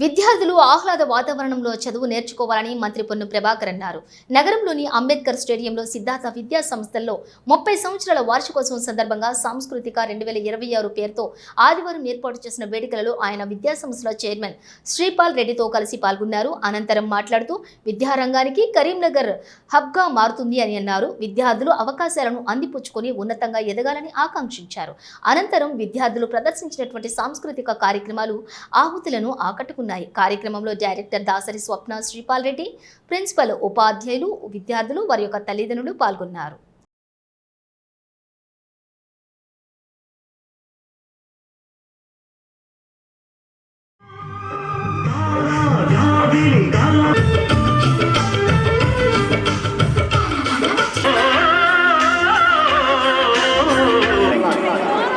విద్యార్థులు ఆహ్లాద వాతావరణంలో చదువు నేర్చుకోవాలని మంత్రి పొన్ను ప్రభాకర్ అన్నారు. నగరంలోని అంబేద్కర్ స్టేడియంలో సిద్ధార్థ విద్యా సంస్థల్లో 30 సంవత్సరాల వార్షికోత్సవం సందర్భంగా సాంస్కృతిక 2026 పేరుతో ఆదివారం ఏర్పాటు చేసిన వేడుకలలో ఆయన విద్యా సంస్థల చైర్మన్ శ్రీపాల్ రెడ్డితో కలిసి పాల్గొన్నారు. అనంతరం మాట్లాడుతూ విద్యారంగానికి కరీంనగర్ హబ్గా మారుతుంది అని అన్నారు. విద్యార్థులు అవకాశాలను అందిపుచ్చుకొని ఉన్నతంగా ఎదగాలని ఆకాంక్షించారు. అనంతరం విద్యార్థులు ప్రదర్శించినటువంటి సాంస్కృతిక కార్యక్రమాలు ఆహుతులను ఆకట్టుకున్నారు. కార్యక్రమంలో డైరెక్టర్ దాసరి స్వప్న, శ్రీపాల్ రెడ్డి, ప్రిన్సిపల్, ఉపాధ్యాయులు, విద్యార్థులు వారి యొక్క తల్లిదండ్రులు పాల్గొన్నారు.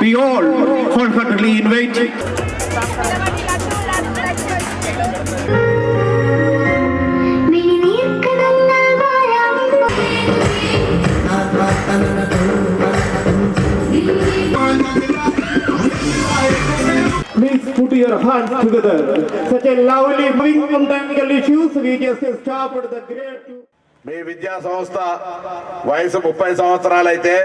We all wholeheartedly invite Please put your hands together. Such a lovely moving fundamental issues we just stopped the great. మీ విద్యా సంస్థ వయసు 30 సంవత్సరాలైతే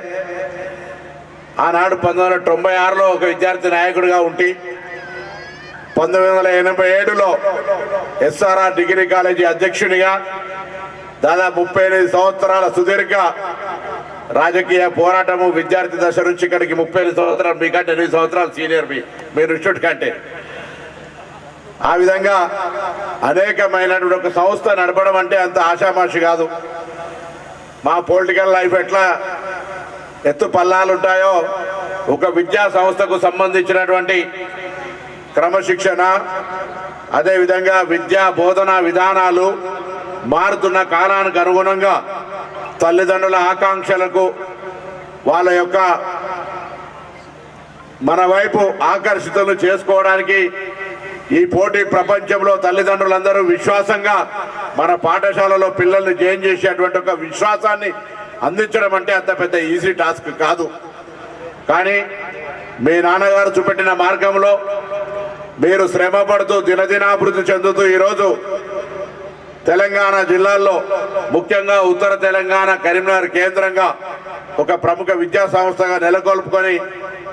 ఆనాడు 1996లో ఒక విద్యార్థి నాయకుడిగా ఉండి 1987లో ఎస్ఆర్ఆర్ డిగ్రీ కాలేజీ అధ్యక్షునిగా దాదాపు 38 సంవత్సరాల సుదీర్ఘ రాజకీయ పోరాటము విద్యార్థి దశ నుంచి ఇక్కడికి 30 సంవత్సరాలు, మీకంటే 8 సంవత్సరాలు సీనియర్ మీరు ఇన్స్టిట్యూట్ కంటే. ఆ విధంగా అనేకమైనటువంటి ఒక సంస్థ నడపడం అంటే అంత ఆషామాషి కాదు. మా పొలిటికల్ లైఫ్ ఎట్లా ఎత్తు పల్లాలు ఉంటాయో ఒక విద్యా సంస్థకు సంబంధించినటువంటి క్రమశిక్షణ, అదేవిధంగా విద్యా బోధన విధానాలు మారుతున్న కాలానికి అనుగుణంగా తల్లిదండ్రుల ఆకాంక్షలకు వాళ్ళ యొక్క మన వైపు ఆకర్షితులు చేసుకోవడానికి ఈ పోటీ ప్రపంచంలో తల్లిదండ్రులందరూ విశ్వాసంగా మన పాఠశాలలో పిల్లల్ని జాయిన్ చేసేటువంటి ఒక విశ్వాసాన్ని అందించడం అంటే అంత పెద్ద ఈజీ టాస్క్ కాదు. కానీ మీ నాన్నగారు చూపెట్టిన మార్గంలో మీరు శ్రమ పడుతూ దినదినాభివృద్ధి చెందుతూ ఈరోజు తెలంగాణ జిల్లాల్లో ముఖ్యంగా ఉత్తర తెలంగాణ కరీంనగర్ కేంద్రంగా ఒక ప్రముఖ విద్యా సంస్థగా నెలకొల్పుకొని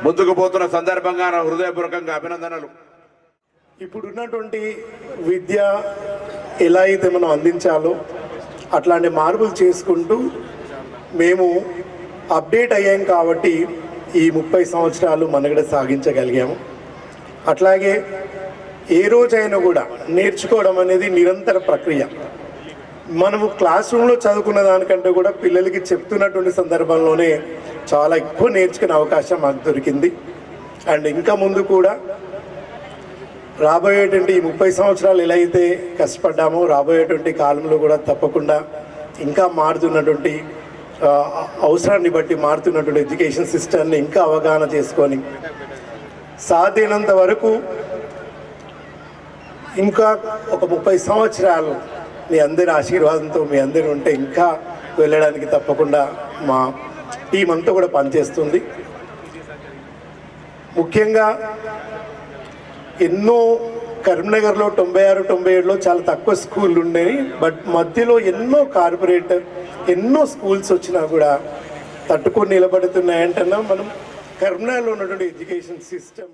ముందుకు పోతున్న సందర్భంగా నా హృదయపూర్వకంగా అభినందనలు. ఇప్పుడున్నటువంటి విద్య ఎలా అయితే మనం అందించాలో అట్లాంటి మార్పులు చేసుకుంటూ మేము అప్డేట్ అయ్యాం కాబట్టి ఈ 30 సంవత్సరాలు మనుగడ సాగించగలిగాము. అట్లాగే ఏ రోజైనా కూడా నేర్చుకోవడం అనేది నిరంతర ప్రక్రియ. మనము క్లాస్ రూమ్లో చదువుకున్న దానికంటే కూడా పిల్లలకి చెప్తున్నటువంటి సందర్భంలోనే చాలా ఎక్కువ నేర్చుకునే అవకాశం మాకు దొరికింది. అండ్ ఇంకా ముందు కూడా రాబోయేటువంటి ఈ 30 సంవత్సరాలు ఎలా అయితే కష్టపడ్డామో రాబోయేటువంటి కాలంలో కూడా తప్పకుండా ఇంకా మారుతున్నటువంటి అవసరాన్ని బట్టి మారుతున్నటువంటి ఎడ్యుకేషన్ సిస్టమ్ని ఇంకా అవగాహన చేసుకొని సాధ్యమైనంత వరకు ఇంకా ఒక 30 సంవత్సరాలు మీ అందరి ఆశీర్వాదంతో మీ అందరూ ఉంటే ఇంకా వెళ్ళడానికి తప్పకుండా మా టీం అంతా కూడా పనిచేస్తుంది. ముఖ్యంగా ఎన్నో కరీంనగర్లో 96-97లో చాలా తక్కువ స్కూళ్ళు ఉండేవి. బట్ మధ్యలో ఎన్నో కార్పొరేట్ ఎన్నో స్కూల్స్ వచ్చినా కూడా తట్టుకొని నిలబడుతున్నాయంటన్నా మనం కరీంనగర్లో ఉన్నటువంటి ఎడ్యుకేషన్ సిస్టమ్